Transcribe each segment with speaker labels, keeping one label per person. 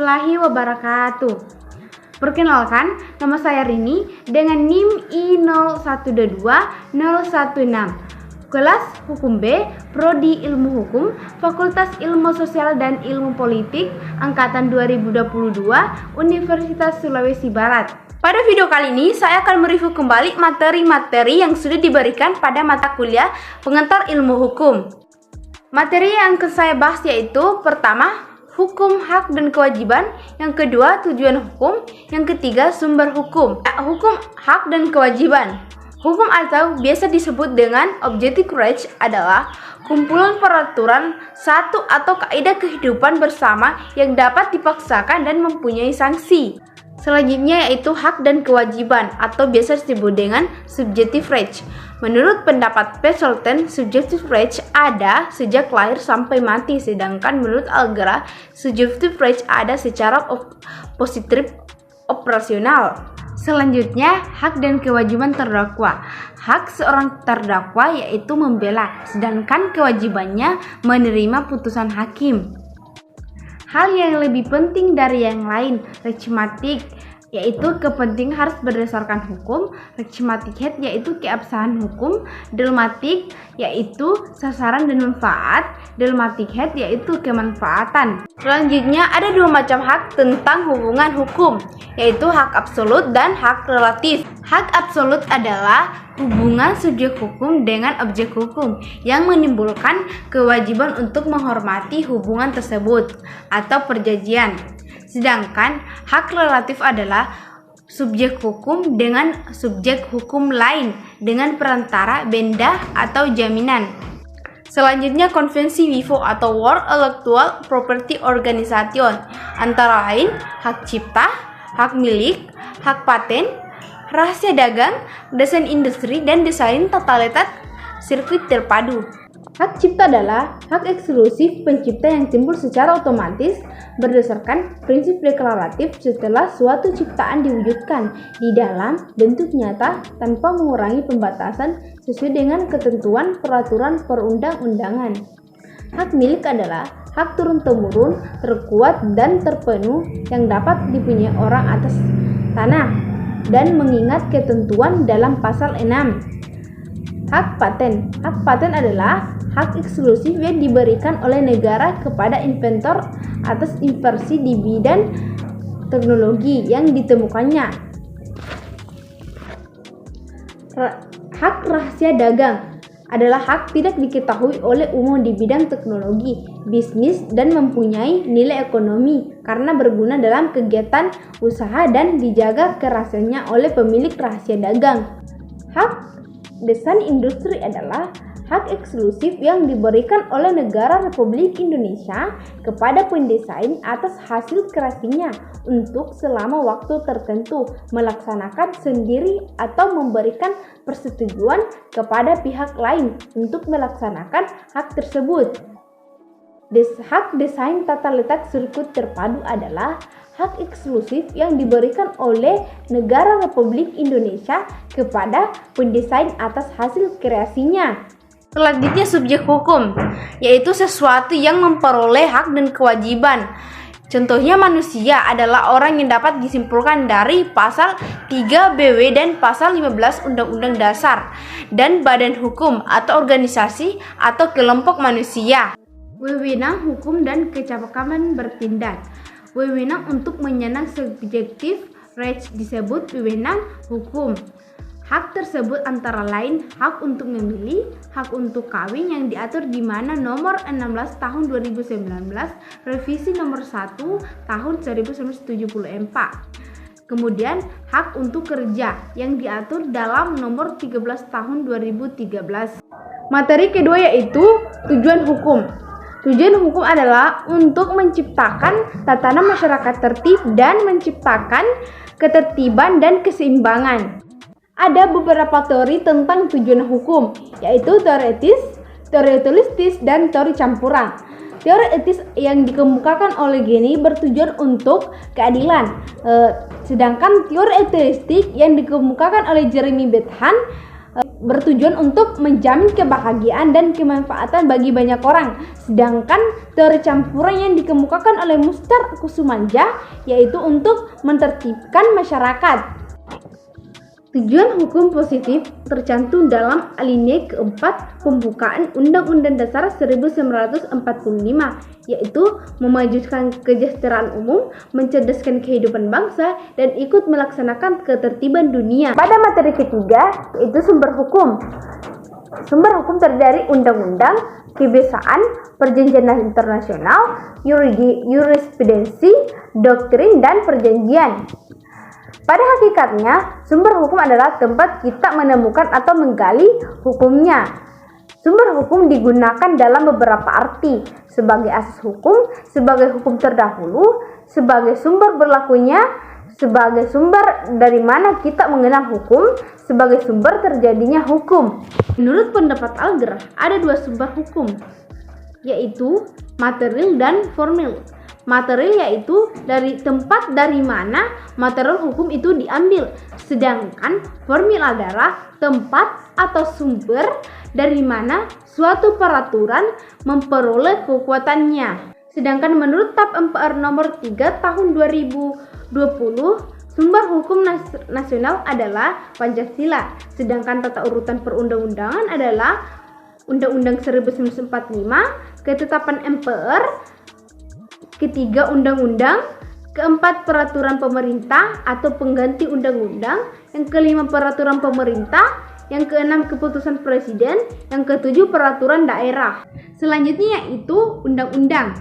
Speaker 1: warahmatullahi wabarakatuh. Perkenalkan, nama saya Rini dengan NIM I0122-016. Kelas Hukum B, Prodi Ilmu Hukum, Fakultas Ilmu Sosial dan Ilmu Politik, Angkatan 2022, Universitas Sulawesi Barat. Pada video kali ini, saya akan mereview kembali materi-materi yang sudah diberikan pada mata kuliah Pengantar Ilmu Hukum. Materi yang akan saya bahas yaitu pertama, hukum, hak, dan kewajiban. Yang kedua, tujuan hukum. Yang ketiga, sumber hukum. Hukum, hak, dan kewajiban. Hukum atau biasa disebut dengan objective rights adalah kumpulan peraturan satu atau kaidah kehidupan bersama yang dapat dipaksakan dan mempunyai sanksi. Selanjutnya yaitu hak dan kewajiban atau biasa disebut dengan subjective rights. Menurut pendapat Pesselten, subjective rights ada sejak lahir sampai mati, sedangkan menurut Algera, subjective rights ada secara positif operasional. Selanjutnya, hak dan kewajiban terdakwa. Hak seorang terdakwa yaitu membela, sedangkan kewajibannya menerima putusan hakim. Hal yang lebih penting dari yang lain, regmatik, yaitu kepentingan harus berdasarkan hukum, regmatikhet yaitu keabsahan hukum, delmatik yaitu sasaran dan manfaat, delmatikhet yaitu kemanfaatan. Selanjutnya ada dua macam hak tentang hubungan hukum, yaitu hak absolut dan hak relatif. Hak absolut adalah hubungan subjek hukum dengan objek hukum yang menimbulkan kewajiban untuk menghormati hubungan tersebut atau perjanjian. Sedangkan hak relatif adalah subjek hukum dengan subjek hukum lain dengan perantara benda atau jaminan. Selanjutnya konvensi WIPO atau World Intellectual Property Organization, antara lain hak cipta, hak milik, hak paten, rahasia dagang, desain industri, dan desain tata letak sirkuit terpadu. Hak cipta adalah hak eksklusif pencipta yang timbul secara otomatis berdasarkan prinsip deklaratif setelah suatu ciptaan diwujudkan di dalam bentuk nyata tanpa mengurangi pembatasan sesuai dengan ketentuan peraturan perundang-undangan. Hak milik adalah hak turun-temurun, terkuat dan terpenuh yang dapat dipunyai orang atas tanah dan mengingat ketentuan dalam pasal 6. Hak paten. Hak paten adalah hak eksklusif yang diberikan oleh negara kepada inventor atas invensi di bidang teknologi yang ditemukannya. Hak rahasia dagang adalah hak tidak diketahui oleh umum di bidang teknologi, bisnis, dan mempunyai nilai ekonomi karena berguna dalam kegiatan usaha dan dijaga kerahasiaannya oleh pemilik rahasia dagang. Hak desain industri adalah hak eksklusif yang diberikan oleh negara Republik Indonesia kepada pendesain atas hasil kreasinya untuk selama waktu tertentu melaksanakan sendiri atau memberikan persetujuan kepada pihak lain untuk melaksanakan hak tersebut. Hak desain tata letak sirkuit terpadu adalah hak eksklusif yang diberikan oleh negara Republik Indonesia kepada pendesain atas hasil kreasinya. Selanjutnya subjek hukum, yaitu sesuatu yang memperoleh hak dan kewajiban. Contohnya manusia adalah orang yang dapat disimpulkan dari pasal 3 BW dan pasal 15 Undang-Undang Dasar, dan badan hukum atau organisasi atau kelompok manusia. Wewenang hukum dan kecapakan bertindak. Wewenang untuk menyenang subjektif rights disebut wewenang hukum. Hak tersebut antara lain hak untuk memilih, hak untuk kawin yang diatur di mana nomor 16 tahun 2019, revisi nomor 1 tahun 1974. Kemudian hak untuk kerja yang diatur dalam nomor 13 tahun 2013. Materi kedua yaitu tujuan hukum. Tujuan hukum adalah untuk menciptakan tatanan masyarakat tertib dan menciptakan ketertiban dan keseimbangan. Ada beberapa teori tentang tujuan hukum, yaitu teori etis, teori holistis, dan teori campuran. Teori etis yang dikemukakan oleh Gini bertujuan untuk keadilan, sedangkan teori etistik yang dikemukakan oleh Jeremy Bentham bertujuan untuk menjamin kebahagiaan dan kemanfaatan bagi banyak orang. Sedangkan teori campuran yang dikemukakan oleh Mustar Kusumanja yaitu untuk menertibkan masyarakat. Tujuan hukum positif tercantum dalam alinea keempat pembukaan Undang-Undang Dasar 1945, yaitu memajukan kesejahteraan umum, mencerdaskan kehidupan bangsa, dan ikut melaksanakan ketertiban dunia. Pada materi ketiga, yaitu sumber hukum. Sumber hukum terdiri dari undang-undang, kebiasaan, perjanjian internasional, jurisprudensi, doktrin, dan perjanjian. Pada hakikatnya, sumber hukum adalah tempat kita menemukan atau menggali hukumnya. Sumber hukum digunakan dalam beberapa arti, sebagai asas hukum, sebagai hukum terdahulu, sebagai sumber berlakunya, sebagai sumber dari mana kita mengenal hukum, sebagai sumber terjadinya hukum. Menurut pendapat Alger, ada dua sumber hukum, yaitu material dan formil. Material yaitu dari tempat dari mana material hukum itu diambil, sedangkan formil adalah tempat atau sumber dari mana suatu peraturan memperoleh kekuatannya. Sedangkan menurut TAP MPR nomor 3 tahun 2020, sumber hukum nasional adalah Pancasila, sedangkan tata urutan perundang-undangan adalah Undang-Undang 1945, ketetapan MPR, ketiga undang-undang, keempat peraturan pemerintah atau pengganti undang-undang, yang kelima peraturan pemerintah, yang keenam keputusan presiden, yang ketujuh peraturan daerah. Selanjutnya yaitu undang-undang.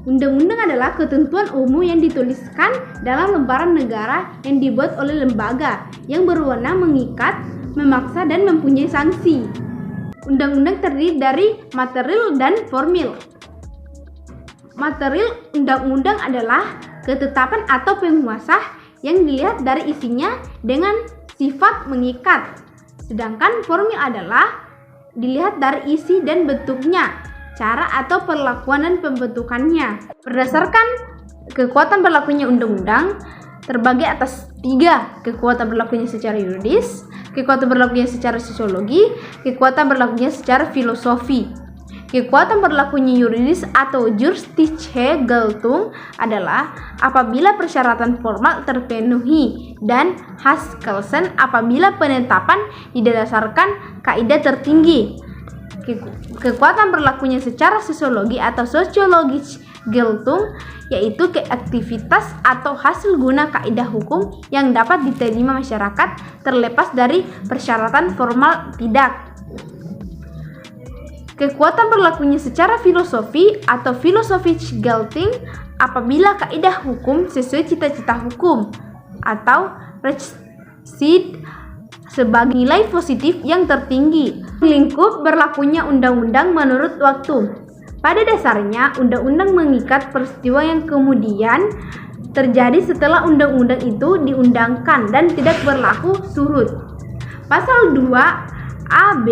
Speaker 1: Undang-undang adalah ketentuan umum yang dituliskan dalam lembaran negara yang dibuat oleh lembaga yang berwenang mengikat, memaksa, dan mempunyai sanksi. Undang-undang terdiri dari material dan formil. Material undang-undang adalah ketetapan atau penguasa yang dilihat dari isinya dengan sifat mengikat. Sedangkan formil adalah dilihat dari isi dan bentuknya, cara atau perlakuan dan pembentukannya. Berdasarkan kekuatan berlakunya undang-undang terbagi atas 3: kekuatan berlakunya secara yuridis, kekuatan berlakunya secara sosiologi, kekuatan berlakunya secara filosofi. Kekuatan berlakunya yuridis atau juristische Geltung adalah apabila persyaratan formal terpenuhi dan Haskellsen apabila penetapan didasarkan kaidah tertinggi. Kekuatan berlakunya secara sosiologi atau sociologisch Geltung yaitu aktivitas atau hasil guna kaidah hukum yang dapat diterima masyarakat terlepas dari persyaratan formal tidak. Kekuatan berlakunya secara filosofi atau philosophisch Geltung apabila kaidah hukum sesuai cita-cita hukum atau Rechtsstaat sebagai nilai positif yang tertinggi. Lingkup berlakunya undang-undang menurut waktu. Pada dasarnya, undang-undang mengikat peristiwa yang kemudian terjadi setelah undang-undang itu diundangkan dan tidak berlaku surut. Pasal 2 AB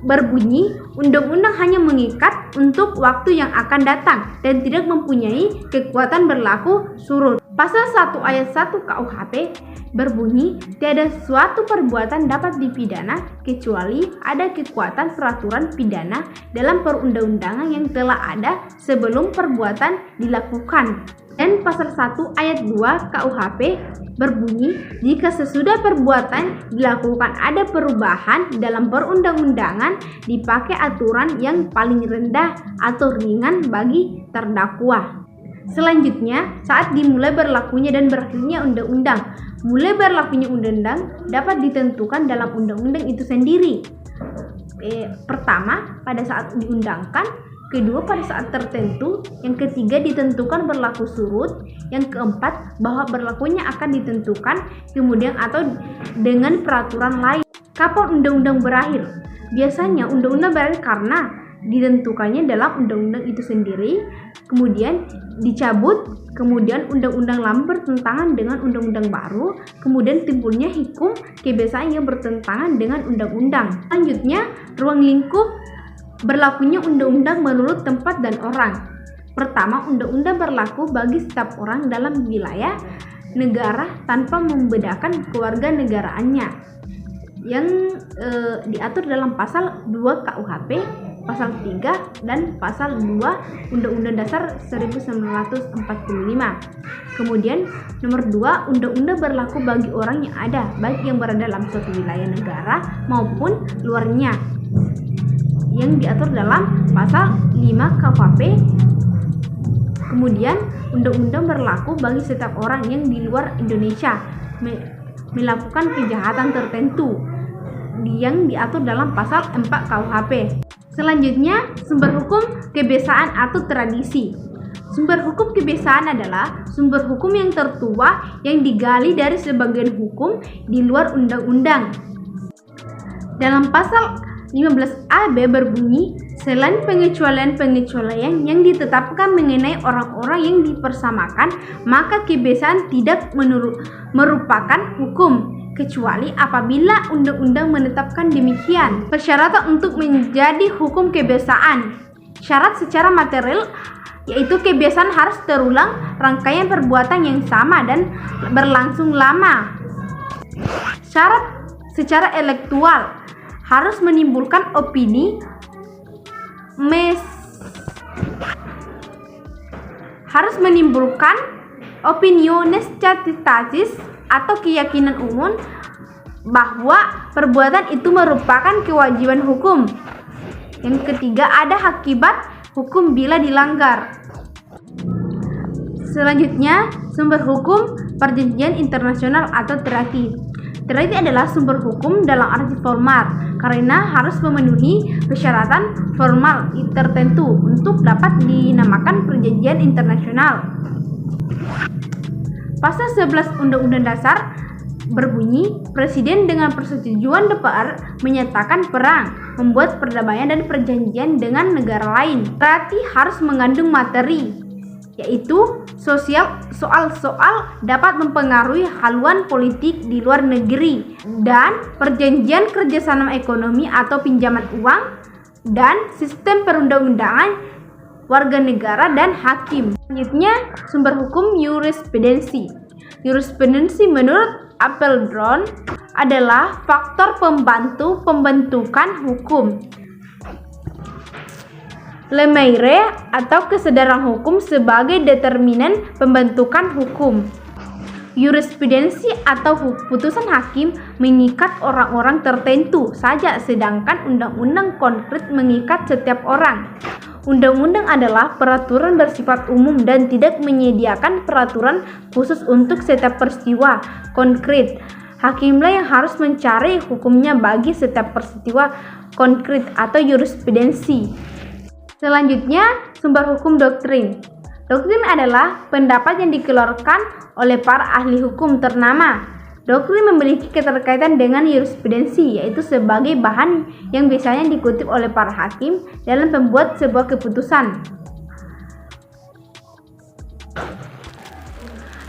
Speaker 1: berbunyi, undang-undang hanya mengikat untuk waktu yang akan datang dan tidak mempunyai kekuatan berlaku surut. Pasal 1 ayat 1 KUHP berbunyi, tiada suatu perbuatan dapat dipidana kecuali ada kekuatan peraturan pidana dalam perundang-undangan yang telah ada sebelum perbuatan dilakukan. Dan pasal 1 ayat 2 KUHP berbunyi, jika sesudah perbuatan dilakukan ada perubahan dalam perundang-undangan dipakai aturan yang paling rendah atau ringan bagi terdakwa. Selanjutnya, saat dimulai berlakunya dan berakhirnya undang-undang. Mulai berlakunya undang-undang dapat ditentukan dalam undang-undang itu sendiri. Pertama, pada saat diundangkan, kedua pada saat tertentu, yang ketiga ditentukan berlaku surut, yang keempat bahwa berlakunya akan ditentukan kemudian atau dengan peraturan lain. Kapan undang-undang berakhir? Biasanya undang-undang berakhir karena ditentukannya dalam undang-undang itu sendiri, kemudian dicabut, kemudian undang-undang lama bertentangan dengan undang-undang baru, kemudian timbulnya hukum kebiasaan yang bertentangan dengan undang-undang. Selanjutnya, ruang lingkup berlakunya undang-undang menurut tempat dan orang. Pertama, undang-undang berlaku bagi setiap orang dalam wilayah negara tanpa membedakan kewarganegaraannya. yang diatur dalam pasal 2 KUHP, pasal 3 dan pasal 2 Undang-Undang Dasar 1945. Kemudian nomor 2, undang-undang berlaku bagi orang yang ada, baik yang berada dalam suatu wilayah negara maupun luarnya, yang diatur dalam pasal 5 KUHP. Kemudian undang-undang berlaku bagi setiap orang yang di luar Indonesia melakukan kejahatan tertentu yang diatur dalam pasal 4 KUHP. Selanjutnya, sumber hukum kebiasaan atau tradisi. Sumber hukum kebiasaan adalah sumber hukum yang tertua yang digali dari sebagian hukum di luar undang-undang. Dalam pasal 15AB berbunyi, selain pengecualian-pengecualian yang ditetapkan mengenai orang-orang yang dipersamakan, maka kebiasaan tidak merupakan hukum, kecuali apabila undang-undang menetapkan demikian. Persyaratan untuk menjadi hukum kebiasaan. Syarat secara material yaitu kebiasaan harus terulang rangkaian perbuatan yang sama dan berlangsung lama. Syarat secara intelektual harus menimbulkan opini, harus menimbulkan opiniones chatitatis atau keyakinan umum bahwa perbuatan itu merupakan kewajiban hukum. Yang ketiga, ada akibat hukum bila dilanggar. Selanjutnya, sumber hukum perjanjian internasional atau treaty. Treaty adalah sumber hukum dalam arti formal karena harus memenuhi persyaratan formal tertentu untuk dapat dinamakan perjanjian internasional. Pasal 11 Undang-Undang Dasar berbunyi, Presiden dengan persetujuan DPR menyatakan perang, membuat perdamaian dan perjanjian dengan negara lain. Treaty harus mengandung materi, yaitu soal-soal dapat mempengaruhi haluan politik di luar negeri, dan perjanjian kerjasama ekonomi atau pinjaman uang, dan sistem perundang-undangan warga negara dan hakim. Selanjutnya, sumber hukum jurisprudensi. Jurisprudensi menurut Applebaum adalah faktor pembantu pembentukan hukum. Lemire atau kesadaran hukum sebagai determinan pembentukan hukum. Jurisprudensi atau putusan hakim mengikat orang-orang tertentu saja, sedangkan undang-undang konkret mengikat setiap orang. Undang-undang adalah peraturan bersifat umum dan tidak menyediakan peraturan khusus untuk setiap peristiwa konkret. Hakimlah yang harus mencari hukumnya bagi setiap peristiwa konkret atau jurisprudensi. Selanjutnya, sumber hukum doktrin. Doktrin adalah pendapat yang dikeluarkan oleh para ahli hukum ternama. Doktrin memiliki keterkaitan dengan jurisprudensi, yaitu sebagai bahan yang biasanya dikutip oleh para hakim dalam membuat sebuah keputusan.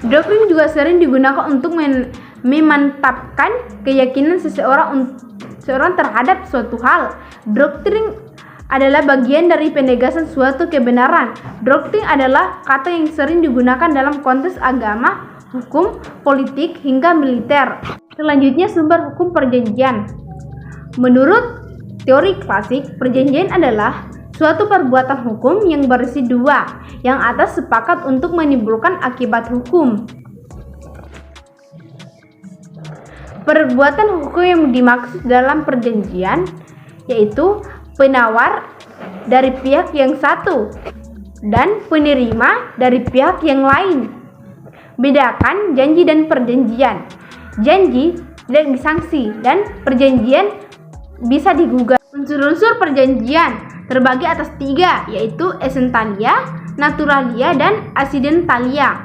Speaker 1: Doktrin juga sering digunakan untuk memantapkan keyakinan seseorang terhadap suatu hal. Doktrin adalah bagian dari penegasan suatu kebenaran. Doktrin adalah kata yang sering digunakan dalam konteks agama, hukum, politik, hingga militer. Selanjutnya, sumber hukum perjanjian. Menurut teori klasik, perjanjian adalah suatu perbuatan hukum yang berisi dua, yang atas sepakat untuk menimbulkan akibat hukum. Perbuatan hukum yang dimaksud dalam perjanjian yaitu penawar dari pihak yang satu dan penerima dari pihak yang lain. Bedakan janji dan perjanjian. Janji tidak disanksi dan perjanjian bisa digugat. Unsur-unsur perjanjian terbagi atas tiga, yaitu essentalia, naturalia, dan accidentalia.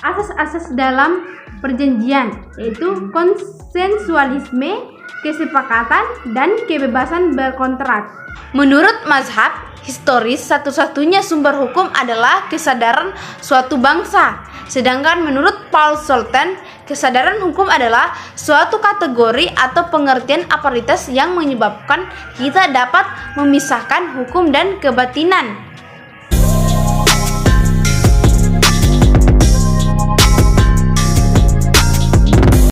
Speaker 1: Asas-asas dalam perjanjian yaitu konsensualisme, kesepakatan, dan kebebasan berkontrak. Menurut mazhab historis, satu-satunya sumber hukum adalah kesadaran suatu bangsa. Sedangkan menurut Paul Sultan, kesadaran hukum adalah suatu kategori atau pengertian aparitas yang menyebabkan kita dapat memisahkan hukum dan kebatinan.